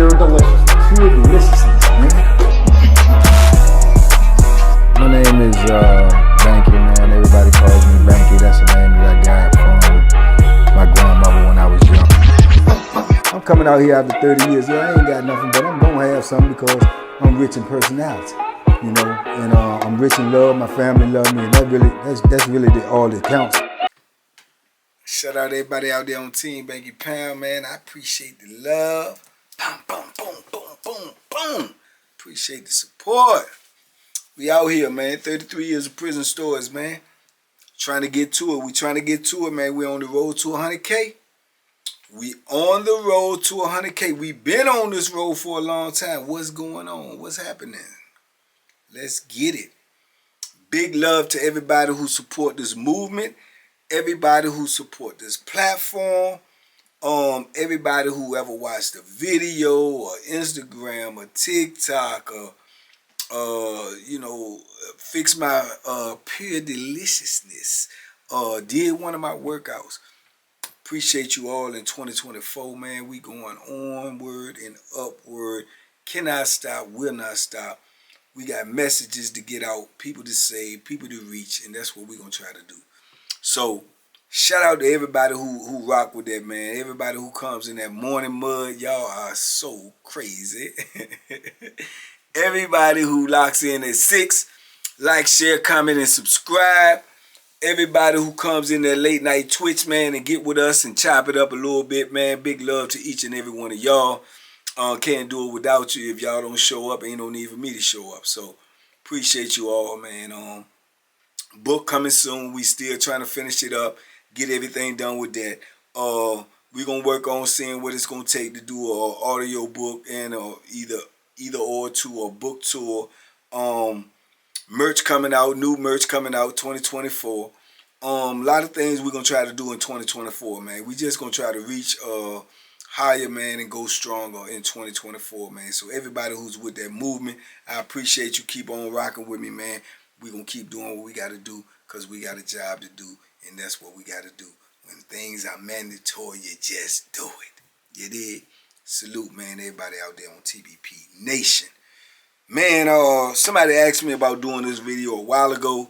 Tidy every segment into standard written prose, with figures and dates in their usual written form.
pure deliciousness, man. My name is Banky, man. Everybody calls me Banky. That's the name that I got from my grandmother when I was young. I'm coming out here after 30 years. Yeah, I ain't got nothing, but I'm gonna have something because I'm rich in personality, you know, and I'm rich in love. My family love me, and that's really all that counts. Shout out to everybody out there on Team Banky Pound, man. I appreciate the love. Boom, boom, boom, boom, boom, boom. Appreciate the support. We out here, man. 33 years of prison stories, man. Trying to get to it. We trying to get to it, man. We on the road to 100K. We on the road to 100K. We been on this road for a long time. What's going on? What's happening? Let's get it. Big love to everybody who support this movement. Everybody who support this platform. Everybody who ever watched the video or Instagram or TikTok or you know, fix my pure deliciousness, did one of my workouts. Appreciate you all in 2024, man. We going onward and upward. Cannot stop, will not stop. We got messages to get out, people to save, people to reach, and that's what we're going to try to do. So, shout out to everybody who rock with that, man. Everybody who comes in that morning mud. Y'all are so crazy. Everybody who locks in at 6, like, share, comment, and subscribe. Everybody who comes in that late night Twitch, man, and get with us and chop it up a little bit, man. Big love to each and every one of y'all. Can't do it without you. If y'all don't show up, ain't no need for me to show up. So, appreciate you all, man. Book coming soon. We still trying to finish it up. Get everything done with that. We're going to work on seeing what it's going to take to do an audio book and either or to a book tour. Merch coming out, new merch coming out 2024. A lot of things we're going to try to do in 2024, man. We just going to try to reach higher, man, and go stronger in 2024, man. So everybody who's with that movement, I appreciate you. Keep on rocking with me, man. We're going to keep doing what we got to do because we got a job to do, and that's what we got to do. When things are mandatory, you just do it. You did? Salute, man, everybody out there on TBP Nation. Man, somebody asked me about doing this video a while ago.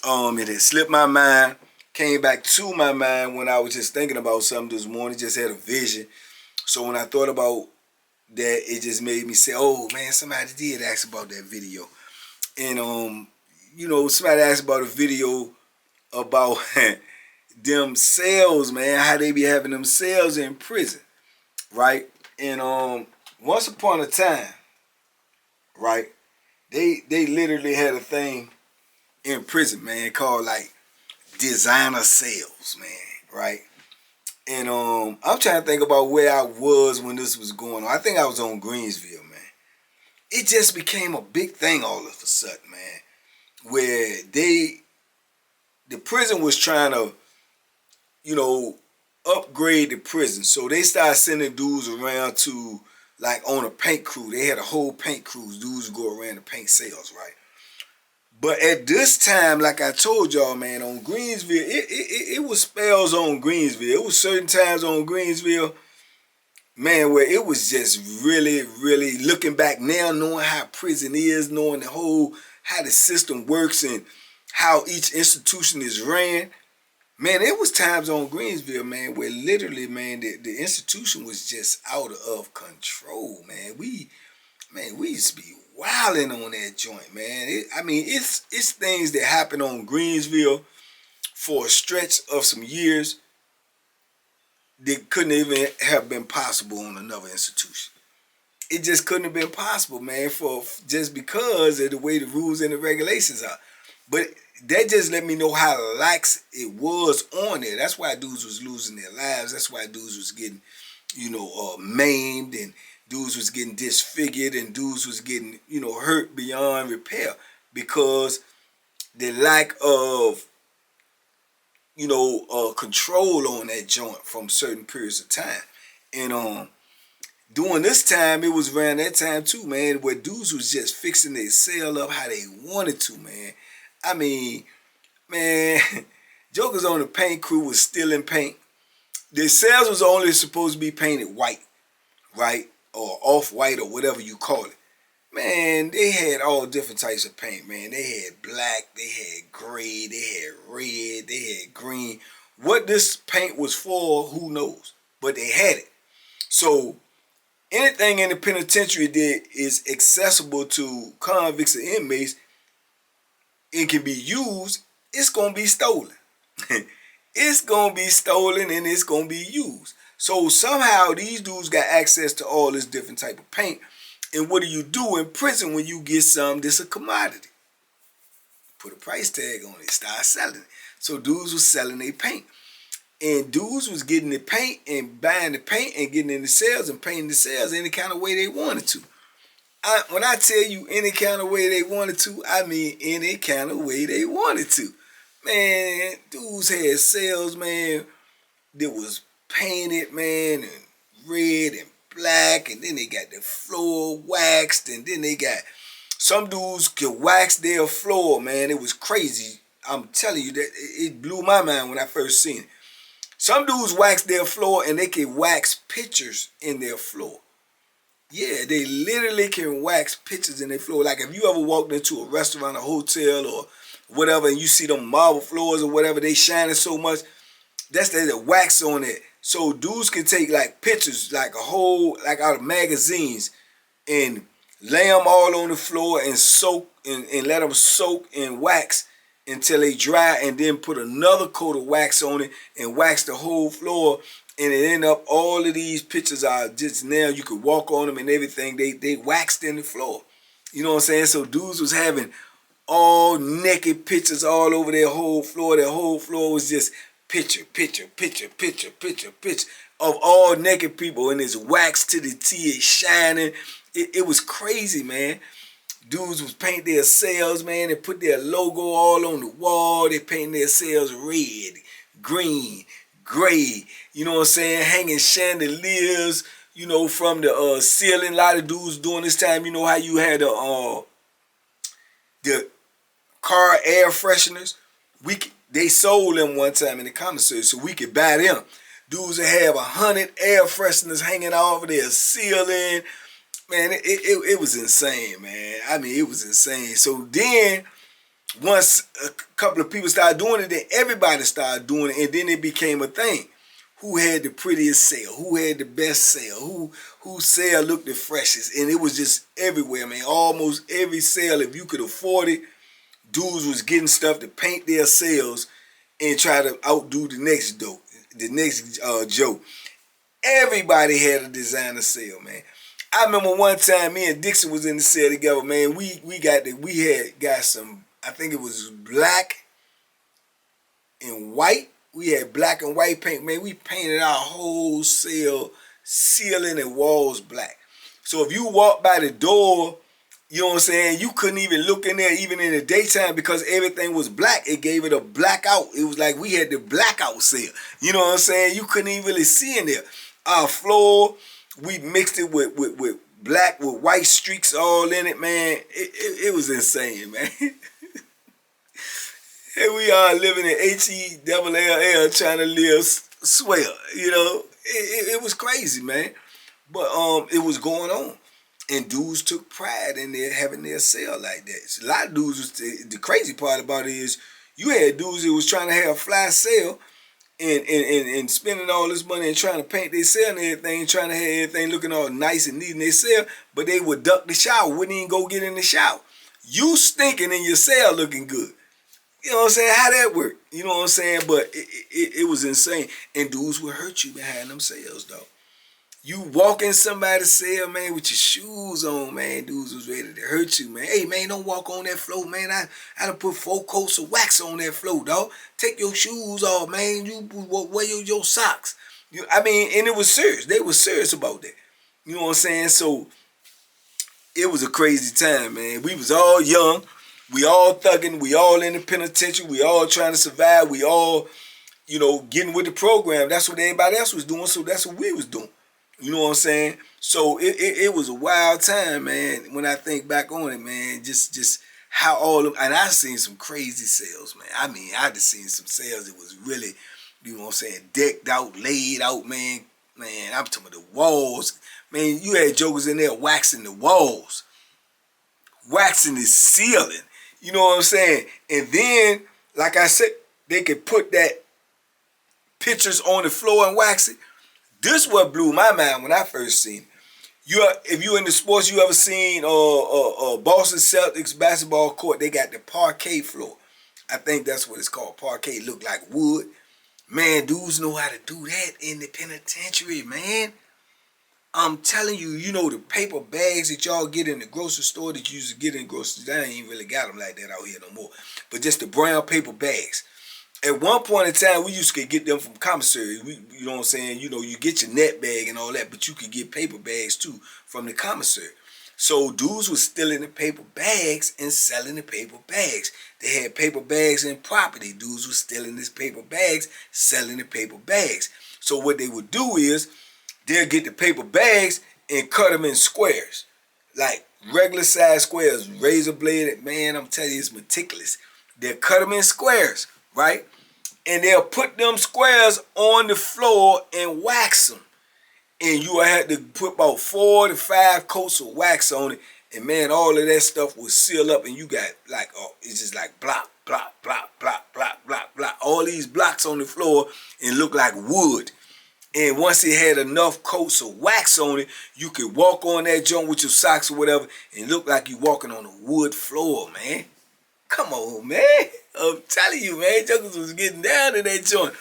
It had slipped my mind. Came back to my mind when I was just thinking about something this morning. Just had a vision. So when I thought about that, it just made me say, oh, man, somebody did ask about that video. And, you know, somebody asked about a video about them cells, man, how they be having them cells in prison, right? And once upon a time, right, they literally had a thing in prison, man, called like designer cells, man, right? And I'm trying to think about where I was when this was going on. I think I was on Greensville, man. It just became a big thing all of a sudden, man, where the prison was trying to, you know, upgrade the prison. So they started sending dudes around to, like, on a paint crew. They had a whole paint crew. Dudes would go around to paint cells, right? But at this time, like I told y'all, man, on Greensville, it was spells on Greensville. It was certain times on Greensville, man, where it was just really, really looking back now, knowing how prison is, knowing how the system works and how each institution is ran. Man, it was times on Greensville, man, where literally, man, the institution was just out of control, man. We used to be wilding on that joint, man. It's things that happen on Greensville for a stretch of some years that couldn't even have been possible on another institution. It just couldn't have been possible, man, just because of the way the rules and the regulations are. But that just let me know how lax it was on there. That's why dudes was losing their lives. That's why dudes was getting, you know, maimed, and dudes was getting disfigured, and dudes was getting, you know, hurt beyond repair because the lack of, you know, control on that joint from certain periods of time. And during this time, it was around that time too, man, where dudes was just fixing their cell up how they wanted to, man. I mean, man, jokers on the paint crew was stealing paint. Their cells was only supposed to be painted white, right? or off-white or whatever you call it. Man, they had all different types of paint, man. They had black, they had gray, they had red, they had green. What this paint was for, who knows? But they had it. So anything in the penitentiary that is accessible to convicts or inmates, it can be used, it's going to be stolen. It's going to be stolen and it's going to be used. So somehow these dudes got access to all this different type of paint. And what do you do in prison when you get something that's a commodity? Put a price tag on it, start selling it. So dudes was selling their paint. And dudes was getting the paint and buying the paint and getting in the cells and painting the cells any kind of way they wanted to. When I tell you any kind of way they wanted to, I mean any kind of way they wanted to. Man, dudes had cells, man, that was painted, man, and red and black, and then they got the floor waxed, and then they got, some dudes could wax their floor, man. It was crazy. I'm telling you, that it blew my mind when I first seen it. Some dudes wax their floor and they can wax pictures in their floor. Yeah, they literally can wax pictures in their floor. Like if you ever walked into a restaurant, a hotel, or whatever, and you see them marble floors or whatever, they shining so much, that's the wax on it. So dudes can take like pictures, like a whole, like out of magazines, and lay them all on the floor and soak, and let them soak in wax until they dry, and then put another coat of wax on it and wax the whole floor, and it end up, all of these pictures are just, now you could walk on them and everything, they waxed in the floor. You know what I'm saying? So dudes was having all naked pictures all over their whole floor. Their whole floor was just picture of all naked people, and it's waxed to the T, it's shining. It was crazy, man. Dudes was paint their cells, man. They put their logo all on the wall. They paint their cells red, green, gray. You know what I'm saying? Hanging chandeliers, you know, from the ceiling. A lot of dudes during this time, you know how you had the car air fresheners? They sold them one time in the commissary, so we could buy them. Dudes that have 100 air fresheners hanging off of their ceiling. Man, it was insane, man. I mean, it was insane. So then, once a couple of people started doing it, then everybody started doing it, and then it became a thing. Who had the prettiest sale? Who had the best sale? Whose sale looked the freshest? And it was just everywhere, man. Almost every sale, if you could afford it, dudes was getting stuff to paint their sales and try to outdo the next Joe. Everybody had a designer sale, man. I remember one time me and Dixon was in the cell together, man. We had got some, I think it was black and white. We had black and white paint, man. We painted our whole cell, ceiling and walls black. So if you walk by the door, you know what I'm saying, you couldn't even look in there even in the daytime because everything was black. It gave it a blackout. It was like we had the blackout sale. You know what I'm saying? You couldn't even really see in there. Our floor, we mixed it with black with white streaks all in it, man. It was insane, man. Here we are living in H-E-double-L-L trying to live swell, you know. It was crazy, man. But it was going on. And dudes took pride in their having their sale like that. So a lot of dudes, the crazy part about it is you had dudes that was trying to have a fly sale and spending all this money and trying to paint their cell and everything, trying to have everything looking all nice and neat in their cell, but they would duck the shower, wouldn't even go get in the shower. You stinking in your cell looking good. You know what I'm saying? How that work? You know what I'm saying? But it was insane. And dudes would hurt you behind them cells, though. You walk in somebody's cell, man, with your shoes on, man. Dudes was ready to hurt you, man. Hey, man, don't walk on that floor, man. I done put 4 coats of wax on that floor, dog. Take your shoes off, man. You wear your socks. I mean, and it was serious. They were serious about that. You know what I'm saying? So it was a crazy time, man. We was all young. We all thugging. We all in the penitentiary. We all trying to survive. We all, you know, getting with the program. That's what everybody else was doing, so that's what we was doing. You know what I'm saying? So it was a wild time, man. When I think back on it, man, just how all of, and I seen some crazy sales, man. I mean, I just seen some sales that was really, you know what I'm saying, decked out, laid out, man. Man, I'm talking about the walls. Man, you had jokers in there waxing the walls, waxing the ceiling. You know what I'm saying? And then, like I said, they could put that pictures on the floor and wax it. This what blew my mind when I first seen it. If you in the sports, you ever seen Boston Celtics basketball court? They got the parquet floor. I think that's what it's called. Parquet look like wood. Man, dudes know how to do that in the penitentiary, man. I'm telling you, you know the paper bags that y'all get in the grocery store that you used to get in grocery stores. I ain't even really got them like that out here no more. But just the brown paper bags. At one point in time, we used to get them from commissary. You know what I'm saying? You know, you get your net bag and all that, but you could get paper bags too from the commissary. So dudes was stealing the paper bags and selling the paper bags. They had paper bags in property. Dudes was stealing these paper bags, selling the paper bags. So what they would do is they'll get the paper bags and cut them in squares, like regular size squares, razor bladed. Man, I'm telling you, it's meticulous. They'll cut them in squares, right? And they'll put them squares on the floor and wax them. And you had to put about 4 to 5 coats of wax on it. And man, all of that stuff was sealed up and you got like, it's just like block, block, block, block, block, block, block. All these blocks on the floor and look like wood. And once it had enough coats of wax on it, you could walk on that joint with your socks or whatever and look like you walking on a wood floor, man. Come on, man. I'm telling you, man, jokers was getting down in that joint.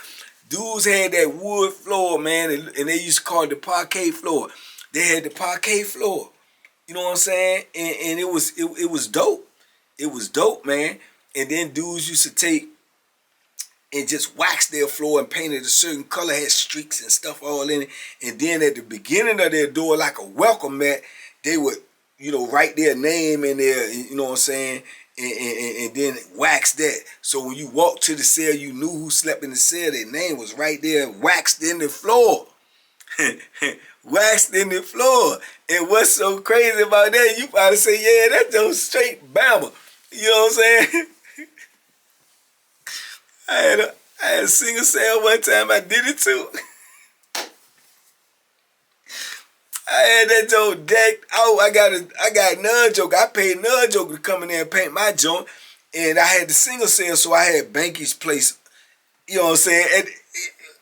Dudes had that wood floor, man, and they used to call it the parquet floor. They had the parquet floor. You know what I'm saying? And it was dope. It was dope, man. And then dudes used to take and just wax their floor and paint it a certain color, had streaks and stuff all in it. And then at the beginning of their door, like a welcome mat, they would, you know, write their name in there, you know what I'm saying? And then wax that. So when you walked to the cell, you knew who slept in the cell. Their name was right there, waxed in the floor. Waxed in the floor. And what's so crazy about that, you probably say, yeah, that's just straight Bama. You know what I'm saying? I had a single cell one time, I did it too. I had that joint decked out. I got non-joker. I paid non-joker to come in there and paint my joint. And I had the single cell, so I had Banky's place. You know what I'm saying? And,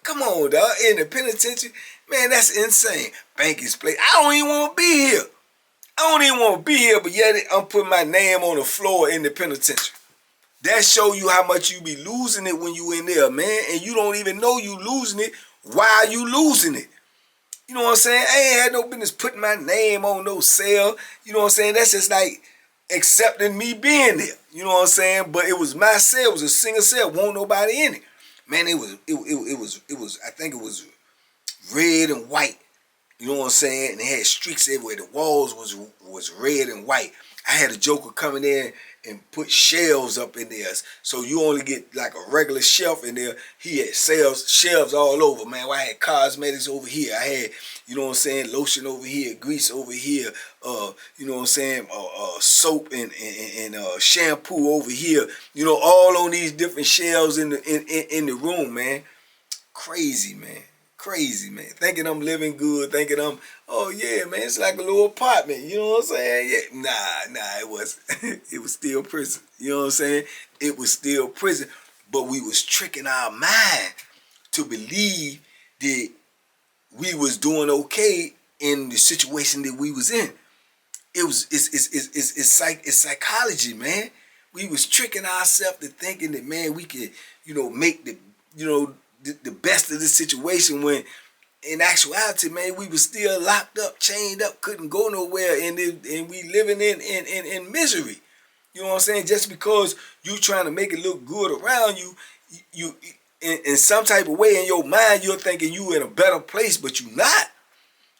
come on, dog. In the penitentiary, man, that's insane. Banky's place. I don't even want to be here. I don't even want to be here, but yet I'm putting my name on the floor in the penitentiary. That show you how much you be losing it when you in there, man. And you don't even know you losing it while you losing it. You know what I'm saying? I ain't had no business putting my name on no cell. You know what I'm saying? That's just like accepting me being there. You know what I'm saying? But it was my cell. It was a single cell. Won't nobody in it. Man, it was. I think it was red and white. You know what I'm saying? And it had streaks everywhere. The walls was red and white. I had a joker coming in and put shelves up in there. So you only get like a regular shelf in there. He had shelves all over, man. I had cosmetics over here. I had, you know what I'm saying, lotion over here, grease over here, you know what I'm saying, soap and shampoo over here. You know, all on these different shelves in the room, man. Crazy, man. Crazy, man. Thinking I'm living good, thinking I'm, oh yeah, man, it's like a little apartment. You know what I'm saying? Yeah. Nah, it wasn't. It was still prison. You know what I'm saying? It was still prison. But we was tricking our mind to believe that we was doing okay in the situation that we was in. It's psychology, man. We was tricking ourselves to thinking that, man, we could, you know, make the, you know, the best of the situation, when in actuality, man, we was still locked up, chained up, couldn't go nowhere, and we living in misery. You know what I'm saying? Just because you trying to make it look good around you, you in some type of way in your mind, you're thinking you in a better place, but you not.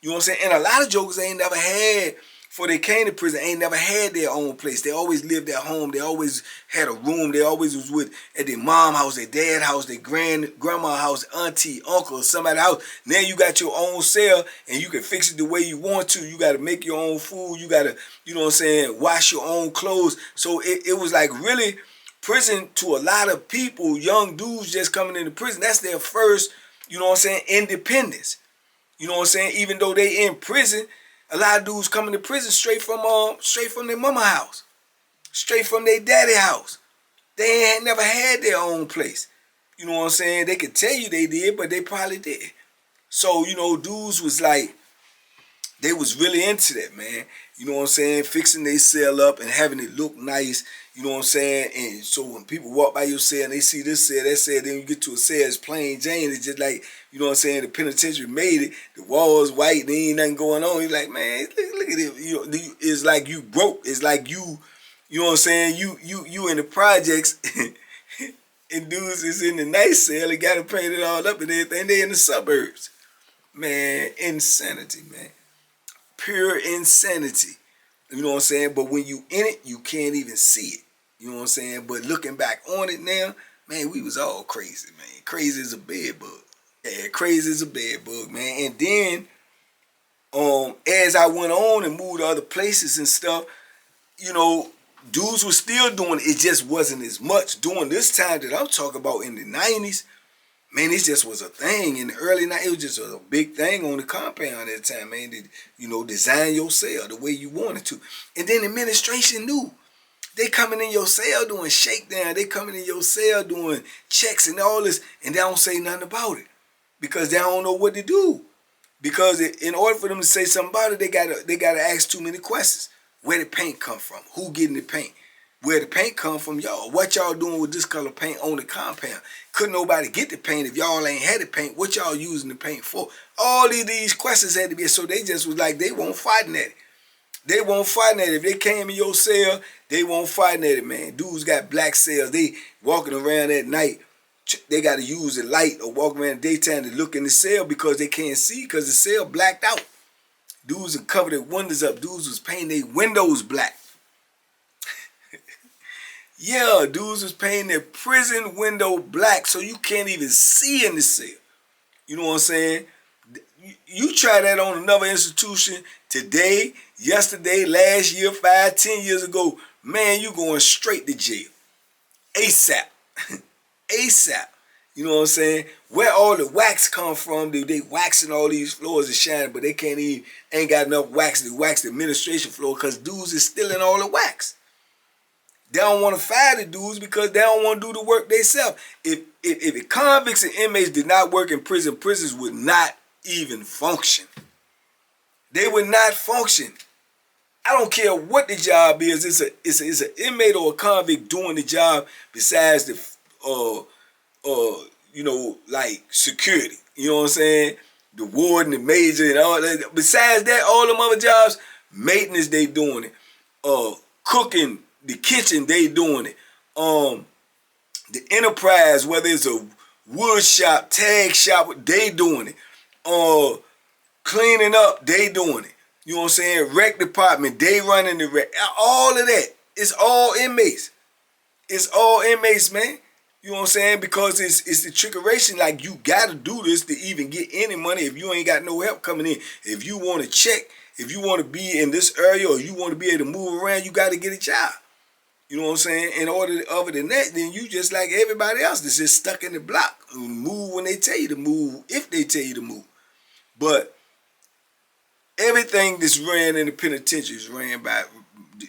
You know what I'm saying? And a lot of jokers ain't never had, before they came to prison, ain't never had their own place. They always lived at home. They always had a room. They always was at their mom house, their dad house, their grandma house, auntie, uncle, somebody house. Now you got your own cell and you can fix it the way you want to. You got to make your own food. You got to, you know what I'm saying, wash your own clothes. So it was like really prison to a lot of people, young dudes just coming into prison. That's their first, you know what I'm saying, independence. You know what I'm saying? Even though they in prison, a lot of dudes coming to prison straight from their mama house, straight from their daddy house. They ain't never had their own place. You know what I'm saying? They could tell you they did, but they probably did. So, you know, dudes was like, they was really into that, man. You know what I'm saying? Fixing their cell up and having it look nice. You know what I'm saying? And so when people walk by your cell and they see this cell, that cell, then you get to a cell, it's plain Jane. It's just like, you know what I'm saying? The penitentiary made it. The walls white. There ain't nothing going on. You're like, man, look at it. You know, it's like you broke. It's like you know what I'm saying? You in the projects and dudes is in the nice cell and got to paint it all up and everything. They in the suburbs. Man, insanity, man. Pure insanity. You know what I'm saying? But when you in it, you can't even see it. You know what I'm saying? But looking back on it now, man, we was all crazy, man. Crazy as a bed bug. Yeah, crazy as a bed bug, man. And then, as I went on and moved to other places and stuff, you know, dudes were still doing it. It just wasn't as much during this time that I'm talking about in the 90s. Man, it just was a thing in the early 90s. It was just a big thing on the compound at the time, man. To, you know, design your cell the way you wanted to. And then the administration knew. They coming in your cell doing shakedown. They coming in your cell doing checks and all this, and they don't say nothing about it because they don't know what to do. Because in order for them to say something about it, they gotta ask too many questions. Where did paint come from? Who getting the paint? Where the paint come from, y'all? What y'all doing with this color paint on the compound? Couldn't nobody get the paint if y'all ain't had the paint? What y'all using the paint for? All of these questions had to be, so they just was like, they won't fighting at it. They won't fighting at it. If they came in your cell, they won't fighting at it, man. Dudes got black cells. They walking around at night. They got to use the light or walk around in the daytime to look in the cell because they can't see because the cell blacked out. Dudes are covered their windows up. Dudes was painting their windows black. Yeah, dudes was painting their prison window black so you can't even see in the cell. You know what I'm saying? You try that on another institution today, yesterday, last year, 5, 10 years ago, man, you going straight to jail. ASAP. ASAP. You know what I'm saying? Where all the wax come from, they waxing all these floors and shining, but they ain't got enough wax to wax the administration floor because dudes is stealing all the wax. They don't want to fire the dudes because they don't want to do the work themselves. If the convicts and inmates did not work in prison, prisons would not even function. They would not function. I don't care what the job is. It's an inmate or a convict doing the job besides the you know, like security. You know what I'm saying? The warden, the major, and all that. Besides that, all them other jobs, maintenance, they doing it. Cooking, the kitchen, they doing it. The enterprise, whether it's a wood shop, tag shop, they doing it. Cleaning up, they doing it. You know what I'm saying? Rec department, they running the rec. All of that. It's all inmates. It's all inmates, man. You know what I'm saying? Because it's the trickeration. Like, you got to do this to even get any money if you ain't got no help coming in. If you want to check, if you want to be in this area or you want to be able to move around, you got to get a job. You know what I'm saying? In order, other than that, then you just like everybody else that's just stuck in the block. Move when they tell you to move, if they tell you to move. But everything that's ran in the penitentiary is ran by,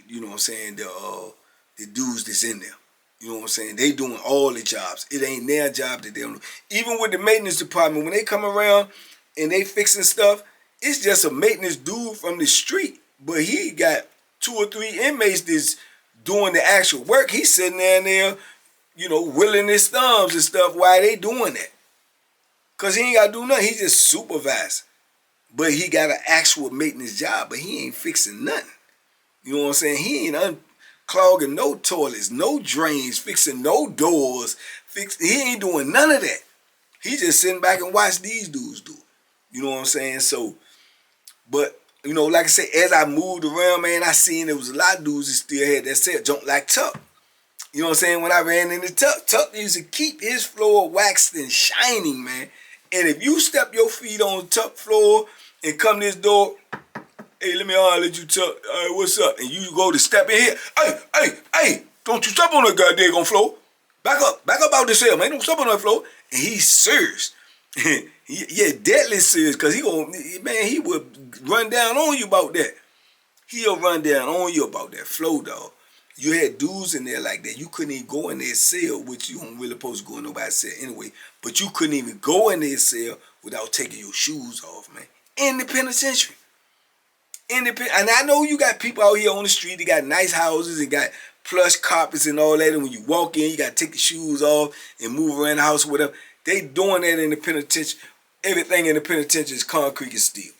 you know what I'm saying, the dudes that's in there. You know what I'm saying? They doing all the jobs. It ain't their job that they don't do. Even with the maintenance department, when they come around and they fixing stuff, it's just a maintenance dude from the street. But he got 2 or 3 inmates that's doing the actual work. He's sitting there, you know, willing his thumbs and stuff while they doing that. Because he ain't got to do nothing. He just supervise. But he got an actual maintenance job, but he ain't fixing nothing. You know what I'm saying? He ain't unclogging no toilets, no drains, fixing no doors. He ain't doing none of that. He just sitting back and watch these dudes do it. You know what I'm saying? So, but, you know, like I said, as I moved around, man, I seen there was a lot of dudes that still had that cell, jump like Tuck. You know what I'm saying? When I ran into Tuck, Tuck used to keep his floor waxed and shining, man. And if you step your feet on Tuck floor and come to this door, hey, let me holler at you, Tuck. All right, what's up? And you go to step in here. Hey, don't you step on that goddamn floor. Back up out this cell, man. Don't step on that floor. And he serious. Yeah, deadly serious, because he would run down on you about that. He'll run down on you about that flow, dog. You had dudes in there like that. You couldn't even go in their cell, which you don't really supposed to go in nobody's cell anyway. But you couldn't even go in their cell without taking your shoes off, man. In the penitentiary. And I know you got people out here on the street that got nice houses and got plush carpets and all that. And when you walk in, you got to take the shoes off and move around the house or whatever. They doing that in the penitentiary. Everything in the penitentiary is concrete and steel.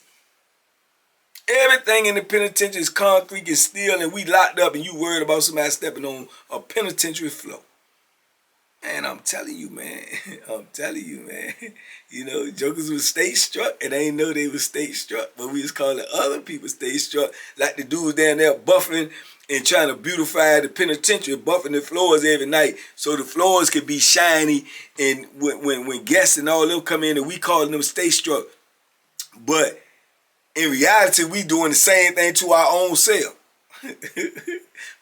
Everything in the penitentiary is concrete and steel, and we locked up and you worried about somebody stepping on a penitentiary floor. Man, I'm telling you, man. I'm telling you, man. You know, jokers was state struck, and they didn't know they was state struck, but we was calling other people state struck, like the dudes down there buffing and trying to beautify the penitentiary, buffing the floors every night so the floors could be shiny, and when guests and all them come in, and we calling them state struck. But in reality, we doing the same thing to our own self.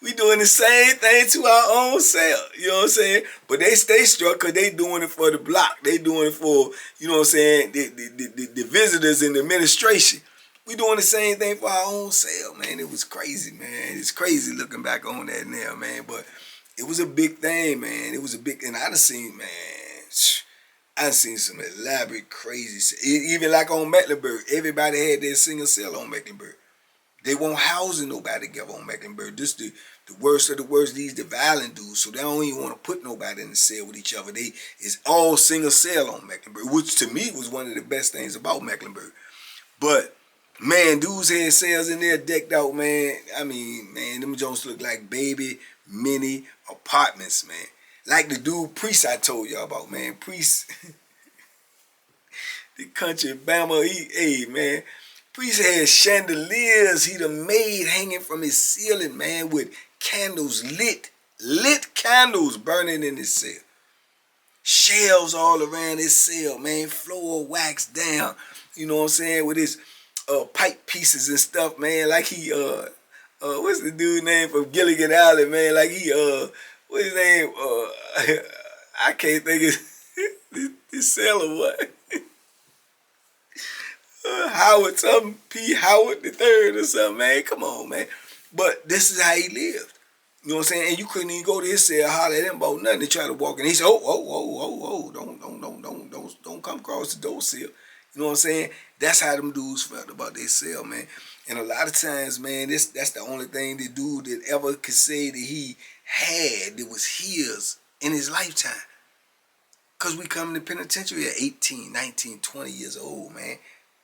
We doing the same thing to our own self. You know what I'm saying? But they stay struck because they doing it for the block. They doing it for, you know what I'm saying, the visitors and the administration. We doing the same thing for our own self, man. It was crazy, man. It's crazy looking back on that now, man. But it was a big thing, man. It was a big, and I done seen, man, I done seen some elaborate, crazy, even like on Mecklenburg. Everybody had their single cell on Mecklenburg. They won't housing nobody together on Mecklenburg. This the worst of the worst. These the violent dudes, so they don't even want to put nobody in the cell with each other. They is all single cell on Mecklenburg, which to me was one of the best things about Mecklenburg. But man, dudes had cells in there decked out, man. I mean, man, them Jones look like baby mini apartments, man. Like the dude Priest I told y'all about, man. Priest, the country Bama, hey man. Priest had chandeliers he done made hanging from his ceiling, man, with candles lit candles burning in his cell. Shelves all around his cell, man, floor waxed down, you know what I'm saying, with his pipe pieces and stuff, man, like he, what's the dude name from Gilligan Island, man, like he, what's his name, I can't think of his cell or what. Howard something, P. Howard the third or something, man. Come on, man. But this is how he lived. You know what I'm saying? And you couldn't even go to his cell, holler at him about nothing. They try to walk in. He said, oh, don't come across the door sill. You know what I'm saying? That's how them dudes felt about their cell, man. And a lot of times, man, that's the only thing the dude that ever could say that he had that was his in his lifetime. Because we come to the penitentiary at 18, 19, 20 years old, man.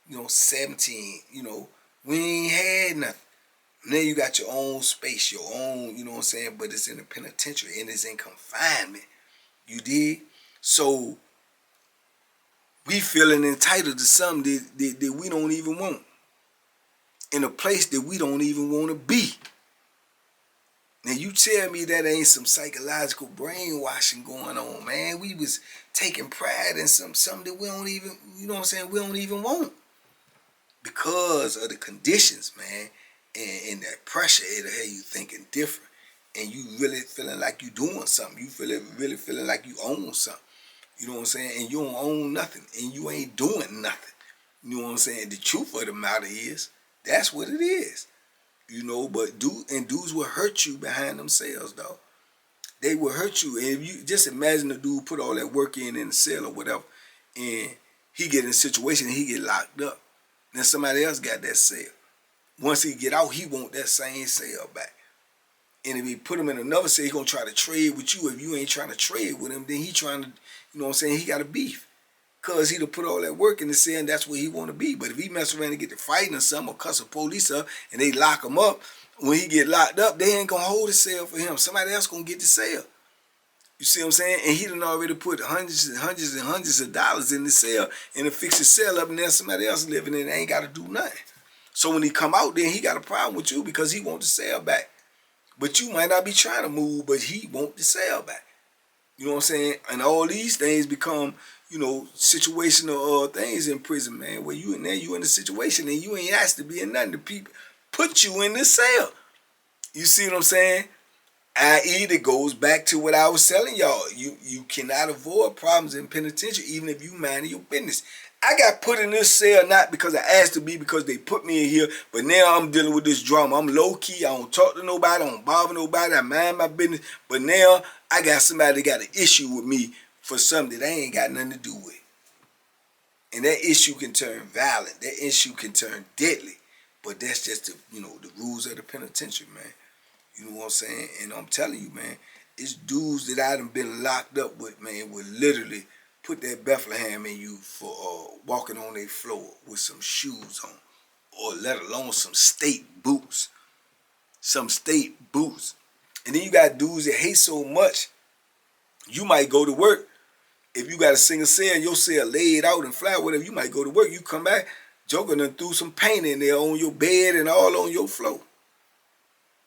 You know, 17, you know, we ain't had nothing. Now you got your own space, your own, you know what I'm saying, but it's in the penitentiary and it's in confinement. You dig? So we feeling entitled to something that we don't even want. In a place that we don't even want to be. Now you tell me that ain't some psychological brainwashing going on, man. We was taking pride in something that we don't even, you know what I'm saying, we don't even want. Because of the conditions, man, and that pressure, it'll have you thinking different. And you really feeling like you doing something. You really feeling like you own something. You know what I'm saying? And you don't own nothing. And you ain't doing nothing. You know what I'm saying? The truth of the matter is, that's what it is. You know, but dudes will hurt you behind themselves, though. They will hurt you. And if you just imagine a dude put all that work in the cell or whatever, and he get in a situation and he get locked up. Then somebody else got that cell. Once he get out, he want that same cell back. And if he put him in another cell, he gonna try to trade with you. If you ain't trying to trade with him, then he trying to, you know what I'm saying, he got a beef. Cause he done put all that work in the cell and that's where he want to be. But if he mess around and get to fighting or something or cuss the police up and they lock him up, when he get locked up, they ain't gonna hold the cell for him. Somebody else gonna get the cell. You see what I'm saying? And he done already put hundreds and hundreds and hundreds of dollars in the cell and to fix his cell up and there's somebody else living in it, ain't got to do nothing. So when he come out, then he got a problem with you because he want the cell back. But you might not be trying to move, but he want the cell back. You know what I'm saying? And all these things become, you know, situational things in prison, man, where you in there, you in a situation and you ain't asked to be in nothing. The people put you in the cell. You see what I'm saying? I.e., it goes back to what I was telling y'all. You cannot avoid problems in penitentiary even if you mind your business. I got put in this cell not because I asked to be, because they put me in here, but now I'm dealing with this drama. I'm low-key. I don't talk to nobody. I don't bother nobody. I mind my business. But now I got somebody that got an issue with me for something that I ain't got nothing to do with. And that issue can turn violent. That issue can turn deadly. But that's just the rules of the penitentiary, man. You know what I'm saying? And I'm telling you, man, it's dudes that I done been locked up with, man, would literally put that Bethlehem in you for walking on their floor with some shoes on, or let alone some state boots. Some state boots. And then you got dudes that hate so much, you might go to work. If you got a single cell and your cell laid out and flat, whatever, you might go to work. You come back, Joker done threw some paint in there on your bed and all on your floor.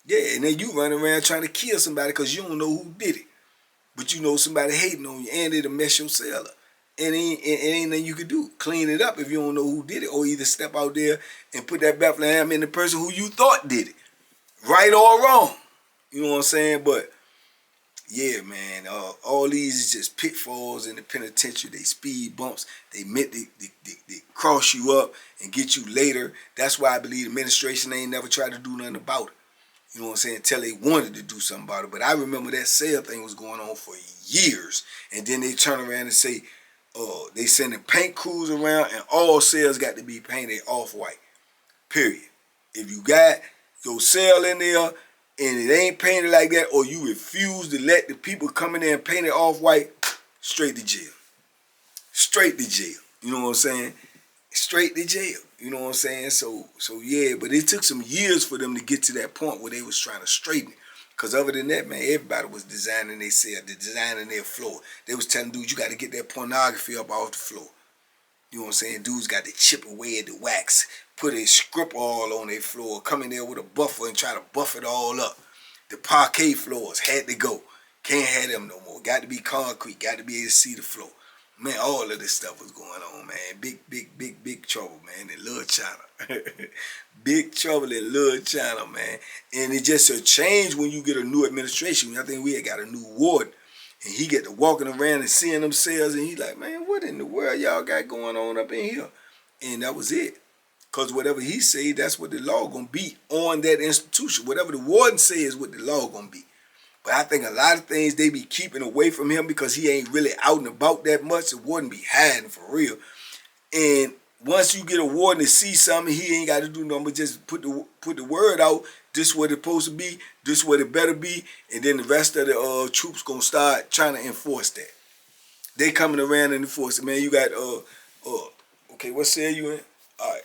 Yeah, and then you run around trying to kill somebody because you don't know who did it. But you know somebody hating on you, and it'll mess your cell up. And ain't nothing you can do. Clean it up if you don't know who did it, or either step out there and put that Bethlehem in the person who you thought did it. Right or wrong. You know what I'm saying? But, yeah, man, all these is just pitfalls in the penitentiary. They speed bumps. They cross you up and get you later. That's why I believe the administration ain't never tried to do nothing about it. You know what I'm saying? Until they wanted to do something about it. But I remember that cell thing was going on for years. And then they turn around and say, they sending paint crews around and all cells got to be painted off-white. Period. If you got your cell in there and it ain't painted like that, or you refuse to let the people come in there and paint it off-white, straight to jail. Straight to jail. You know what I'm saying? Straight to jail. You know what I'm saying? So yeah, but it took some years for them to get to that point where they was trying to straighten it. Because other than that, man, everybody was designing their cell, designing their floor. They was telling dudes, you got to get that pornography up off the floor. You know what I'm saying? Dudes got to chip away at the wax, put a script all on their floor, come in there with a buffer and try to buff it all up. The parquet floors had to go. Can't have them no more. Got to be concrete. Got to be able to see the floor. Man, all of this stuff was going on, man. Big trouble, man, in Little China. Big trouble in Little China, man. And it just a change when you get a new administration. I think we had got a new warden. And he get to walking around and seeing them cells. And he like, man, what in the world y'all got going on up in here? And that was it. Because whatever he say, that's what the law going to be on that institution. Whatever the warden say is what the law going to be. But I think a lot of things they be keeping away from him because he ain't really out and about that much. The warden be hiding for real. And once you get a warden to see something, he ain't got to do nothing but just put the word out. This what it's supposed to be. This what it better be. And then the rest of the troops gonna start trying to enforce that. They coming around and enforce it. Man, you got okay, what cell you in? All right.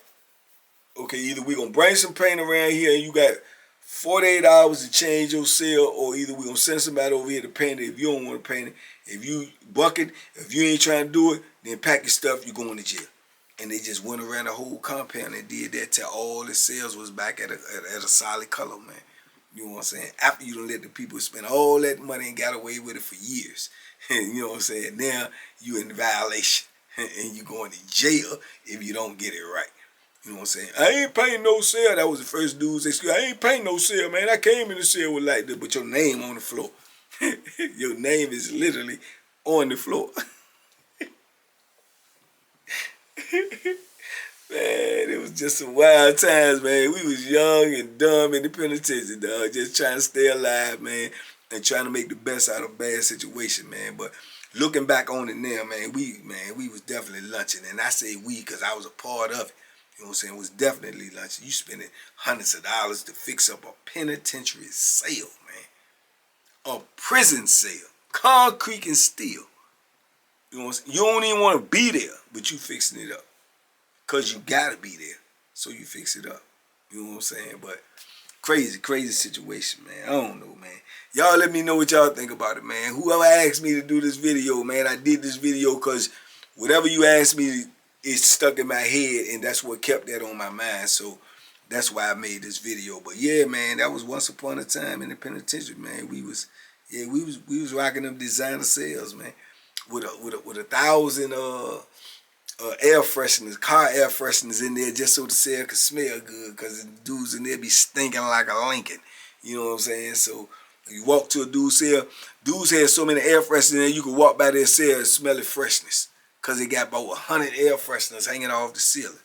Okay, either we gonna bring some paint around here and you got 48 hours to change your cell, or either we're going to send somebody over here to paint it if you don't want to paint it. If you buck it, if you ain't trying to do it, then pack your stuff, you're going to jail. And they just went around the whole compound and did that till all the cells was back at a solid color, man. You know what I'm saying? After you done let the people spend all that money and got away with it for years. You know what I'm saying? Now you in violation and you going to jail if you don't get it right. You know what I'm saying? I ain't painting no cell. That was the first dude's excuse. I ain't painting no cell, man. I came in the cell with like this, but your name on the floor. Your name is literally on the floor. Man, it was just some wild times, man. We was young and dumb in the penitentiary, dog. Just trying to stay alive, man, and trying to make the best out of a bad situation, man. But looking back on it now, man, we was definitely lunching. And I say we because I was a part of it. You know what I'm saying? It was definitely lunching. You spending hundreds of dollars to fix up a penitentiary cell, man. A prison cell. Concrete and steel. You know what I'm saying? You don't even want to be there, but you fixing it up. Because you got to be there. So you fix it up. You know what I'm saying? But crazy situation, man. I don't know, man. Y'all let me know what y'all think about it, man. Whoever asked me to do this video, man, I did this video because whatever you asked me, it's stuck in my head, and that's what kept that on my mind. So that's why I made this video. But yeah, man, that was once upon a time in the penitentiary, man. We was rocking them designer cells, man, with a 1,000 air fresheners, car air fresheners in there just so the cell could smell good, because the dudes in there be stinking like a Lincoln. You know what I'm saying? So You walk to a dude's cell. Dudes had so many air fresheners you could walk by their cell and smell the freshness. Because they got about 100 air fresheners hanging off the ceiling.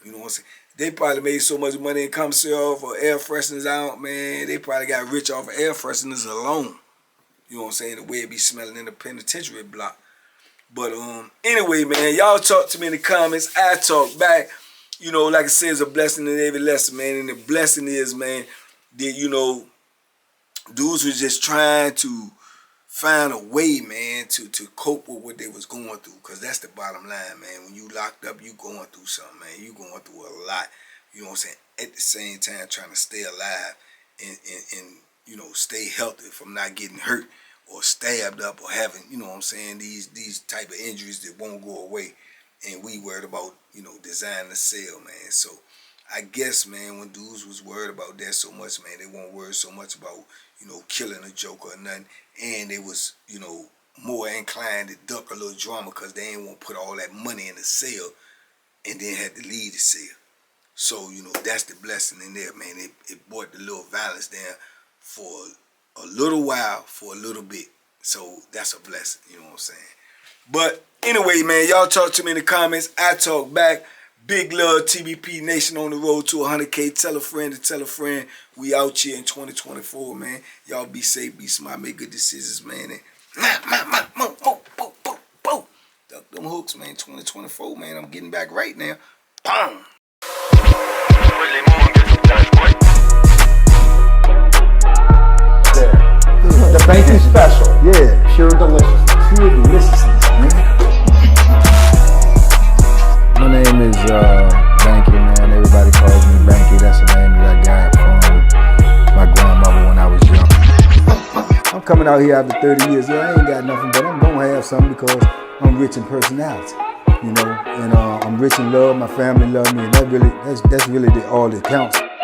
You know what I'm saying? They probably made so much money in commissary for air fresheners out, man. They probably got rich off of air fresheners alone. You know what I'm saying? The way it be smelling in the penitentiary block. But anyway, man, y'all talk to me in the comments. I talk back. You know, like I said, it's a blessing in every lesson, man. And the blessing is, man, that, you know, dudes was just trying to find a way, man, to cope with what they was going through. Because that's the bottom line, man. When you locked up, you going through something, man. You going through a lot. You know what I'm saying? At the same time, trying to stay alive and you know, stay healthy from not getting hurt or stabbed up or having, you know what I'm saying, these type of injuries that won't go away. And we worried about, you know, designing the cell, man. So I guess, man, when dudes was worried about that so much, man, they weren't worried so much about, you know, killing a joker or nothing. And they was, you know, more inclined to duck a little drama because they ain't want to put all that money in the cell and then had to leave the cell. So, you know, that's the blessing in there, man. It brought the little violence down for a little while, for a little bit. So that's a blessing, you know what I'm saying? But anyway, man, y'all talk to me in the comments. I talk back. Big love, TBP Nation, on the road to 100K. Tell a friend to tell a friend. We out here in 2024, man. Y'all be safe, be smart, make good decisions, man. And duck them hooks, man. 2024, man. I'm getting back right now. Boom. The Banky special. Yeah. Pure delicious. Pure deliciousness, man. My name is Banky, man. Everybody calls me Banky. That's the name that I got from my grandmother when I was young. I'm coming out here after 30 years. Yeah, I ain't got nothing, but I'm gonna have something because I'm rich in personality, you know, and I'm rich in love. My family love me, and that's really all that counts.